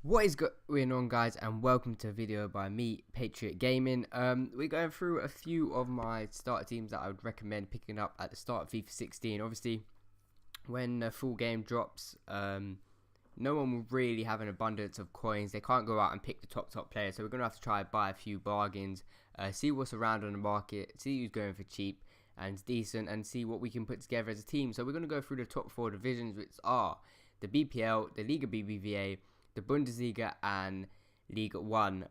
What is going on, guys, and welcome to a video by me, Patriot Gaming. We're going through a few of my starter teams that I would recommend picking up at the start of FIFA 16. Obviously, when the full game drops, no one will really have an abundance of coins. They can't go out and pick the top players, so we're going to have to try and buy a few bargains, see what's around on the market, see who's going for cheap and decent, and see what we can put together as a team. So we're going to go through the top four divisions, which are the BPL, the Liga BBVA, the Bundesliga and Liga 1.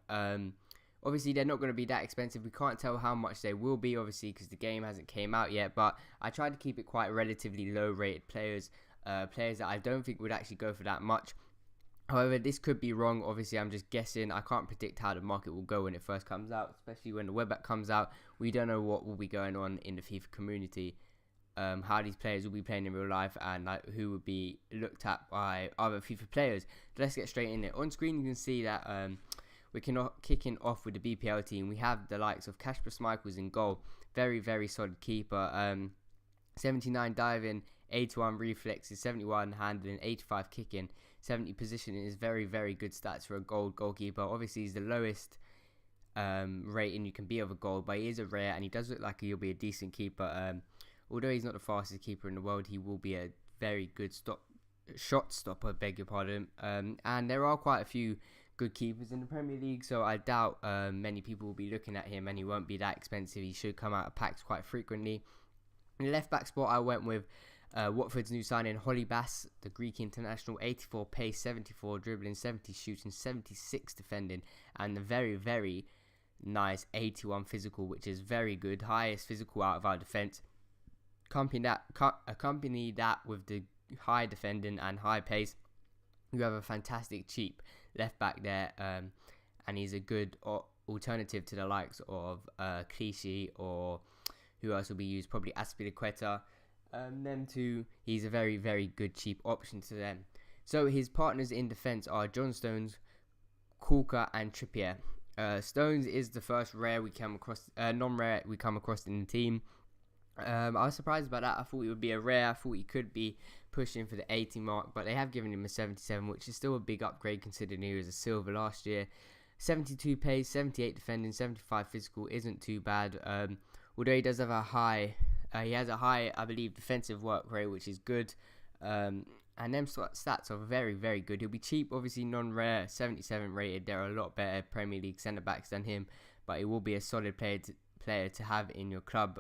Obviously they're not going to be that expensive. We can't tell how much they will be, obviously, because the game hasn't came out yet, but I tried to keep it quite relatively low rated players, players that I don't think would actually go for that much. However, this could be wrong. Obviously, I'm just guessing. I can't predict how the market will go when it first comes out, especially when the web app comes out. We don't know what will be going on in the FIFA community, how these players will be playing in real life, and like who would be looked at by other FIFA players. So let's get straight in it. On screen, you can see that we're kicking off with the BPL team. We have the likes of Kasper Schmeichel in goal. Very solid keeper. 79 diving, 81 reflexes, 71 handling, 85 kicking, 70 positioning is very good stats for a goalkeeper. Obviously, he's the lowest rating you can be of a goal, but he is a rare and he does look like he'll be a decent keeper. Although he's not the fastest keeper in the world, he will be a very good shot stopper, beg your pardon. And there are quite a few good keepers in the Premier League, so I doubt many people will be looking at him, and he won't be that expensive. He should come out of packs quite frequently. In the left back spot, I went with Watford's new signing, Holly Bass, the Greek international. 84 pace, 74 dribbling, 70 shooting, 76 defending, and the very nice 81 physical, which is very good. Highest physical out of our defence. Accompany that with the high defending and high pace, you have a fantastic cheap left back there, and he's a good alternative to the likes of Clichy, or who else will be used, probably Aspilicueta. Them two, he's a very good cheap option to them. So his partners in defence are John Stones, Kulka and Trippier. Stones is the first rare we come across, non-rare we come across in the team. I was surprised about that. I thought it would be a rare. I thought he could be pushing for the 80 mark, but they have given him a 77, which is still a big upgrade considering he was a silver last year. 72 pace, 78 defending, 75 physical isn't too bad. Although he does have a high, I believe, defensive work rate, which is good. And them stats are very good. He'll be cheap, obviously non-rare, 77 rated. There are a lot better Premier League centre backs than him, but he will be a solid player to have in your club.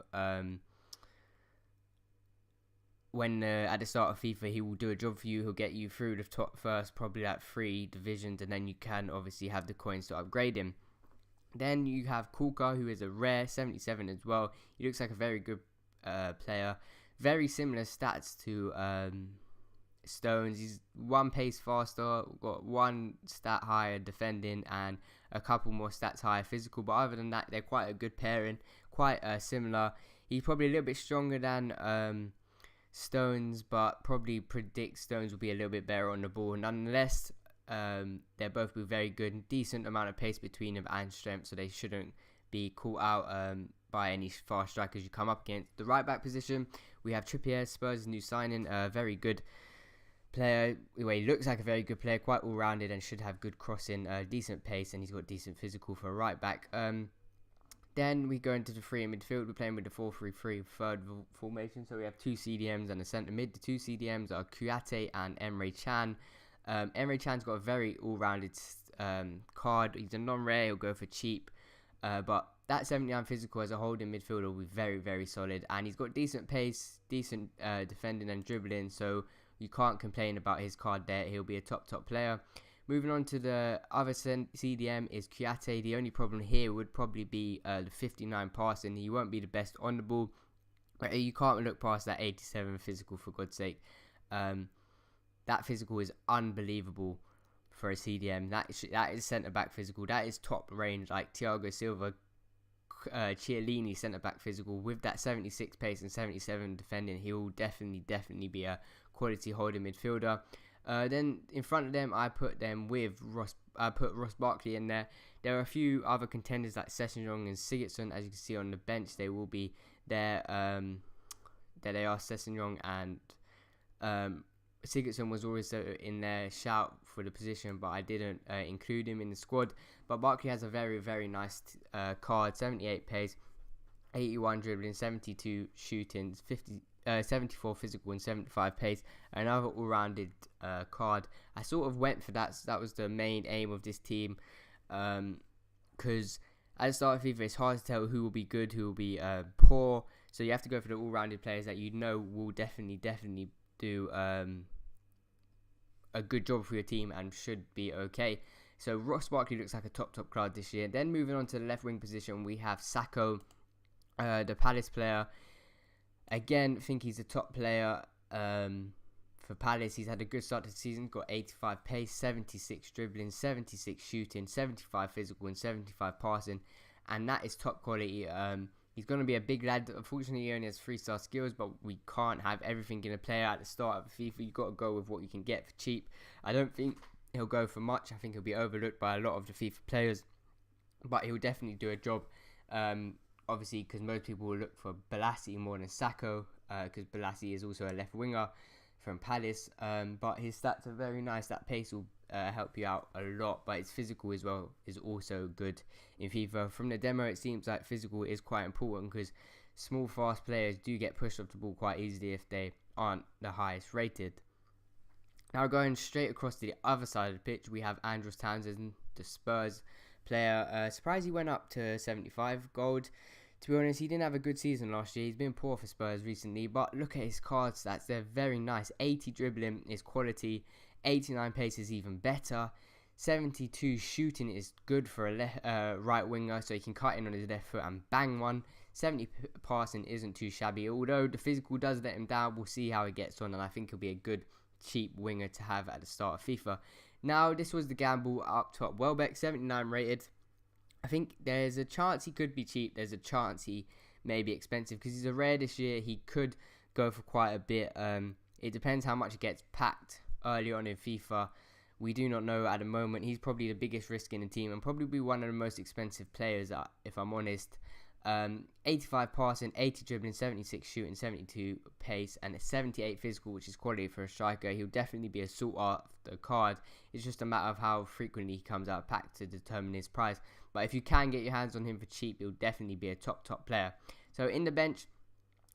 When at the start of FIFA, he will do a job for you. He'll get you through the top first, probably like 3 divisions, and then you can obviously have the coins to upgrade him. Then you have Kulka, who is a rare, 77 as well. He looks like a very good player. Very similar stats to Stones. He's 1 pace faster, got 1 stat higher defending, and a couple more stats higher physical. But other than that, they're quite a good pairing, quite similar. He's probably a little bit stronger than Stones, but probably predict Stones will be a little bit better on the ball. Nonetheless, they're both be very good, decent amount of pace between them and strength, so they shouldn't be caught out by any fast strikers you come up against. The right back position, we have Trippier, Spurs' new signing, very good player. Well, he looks like a very good player, quite all rounded, and should have good crossing, decent pace, and he's got decent physical for a right back. Then we go into the 3 in midfield. We're playing with the 4-3-3 third formation. So we have 2 CDMs and a centre mid. The 2 CDMs are Kouyaté and Emre Can. Emre Can's got a very all-rounded card. He's a non-rare. He'll go for cheap. But that 79 physical as a holding midfielder will be very solid. And he's got decent pace, decent defending and dribbling. So you can't complain about his card there. He'll be a top player. Moving on to the other CDM is Kouyaté. The only problem here would probably be the 59 passing. He won't be the best on the ball. But you can't look past that 87 physical, for God's sake. That physical is unbelievable for a CDM. That is centre-back physical. That is top range, like Thiago Silva, Chiellini centre-back physical. With that 76 pace and 77 defending, he will definitely be a quality holding midfielder. Then in front of them, I put them with Ross. I put Ross Barkley in there. There are a few other contenders like Sessegnon and Sigurdsson. As you can see on the bench, they will be there. There they are, Sessegnon and Sigurdsson was also in their shout for the position, but I didn't include him in the squad. But Barkley has a very nice card: 78 pace, 81 dribbling, 72 shooting, 74 physical, and 75 pace. Another all-rounded card. I sort of went for that. So that was the main aim of this team, because at the start of FIFA, it's hard to tell who will be good, who will be poor. So you have to go for the all-rounded players that you know will definitely do a good job for your team and should be okay. So Ross Barkley looks like a top card this year. Then moving on to the left wing position, we have Sacco, the Palace player. Again, I think he's a top player for Palace. He's had a good start to the season. Got 85 pace, 76 dribbling, 76 shooting, 75 physical, and 75 passing, and that is top quality. He's going to be a big lad. Unfortunately, he only has 3-star skills, but we can't have everything in a player at the start of FIFA. You've got to go with what you can get for cheap. I don't think he'll go for much. I think he'll be overlooked by a lot of the FIFA players, but he'll definitely do a job. Obviously, because most people will look for Balassi more than Sacco, because Balassi is also a left winger from Palace, but his stats are very nice. That pace will help you out a lot, but his physical as well is also good in FIFA. From the demo, it seems like physical is quite important, because small fast players do get pushed off the ball quite easily if they aren't the highest rated. Now going straight across to the other side of the pitch, we have Andros Townsend, the Spurs player. Surprised he went up to 75 gold. To be honest, he didn't have a good season last year. He's been poor for Spurs recently, but look at his card stats. They're very nice. 80 dribbling is quality. 89 pace is even better. 72 shooting is good for a right winger, so he can cut in on his left foot and bang one. 70 passing isn't too shabby, although the physical does let him down. We'll see how he gets on, and I think he'll be a good cheap winger to have at the start of FIFA. Now, this was the gamble up top. Welbeck, 79 rated. I think there's a chance he could be cheap. There's a chance he may be expensive, because he's a rare this year. He could go for quite a bit. It depends how much it gets packed early on in FIFA. We do not know at the moment. He's probably the biggest risk in the team and probably be one of the most expensive players, if I'm honest. 85 passing, 80 dribbling, 76 shooting, 72 pace, and a 78 physical, which is quality for a striker. He'll definitely be a sought after card. It's just a matter of how frequently he comes out of pack to determine his price. But if you can get your hands on him for cheap, he'll definitely be a top player. So in the bench,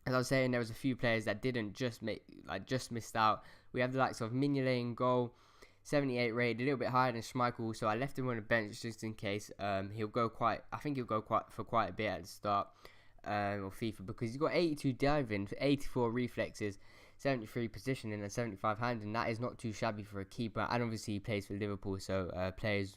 as I was saying, there was a few players that didn't just missed out. We have the likes of Mignolet in goal, 78 rated, a little bit higher than Schmeichel, so I left him on the bench just in case. I think he'll go for quite a bit at the start of FIFA, because he's got 82 diving, 84 reflexes, 73 positioning, and 75 handling. That is not too shabby for a keeper, and obviously he plays for Liverpool, so players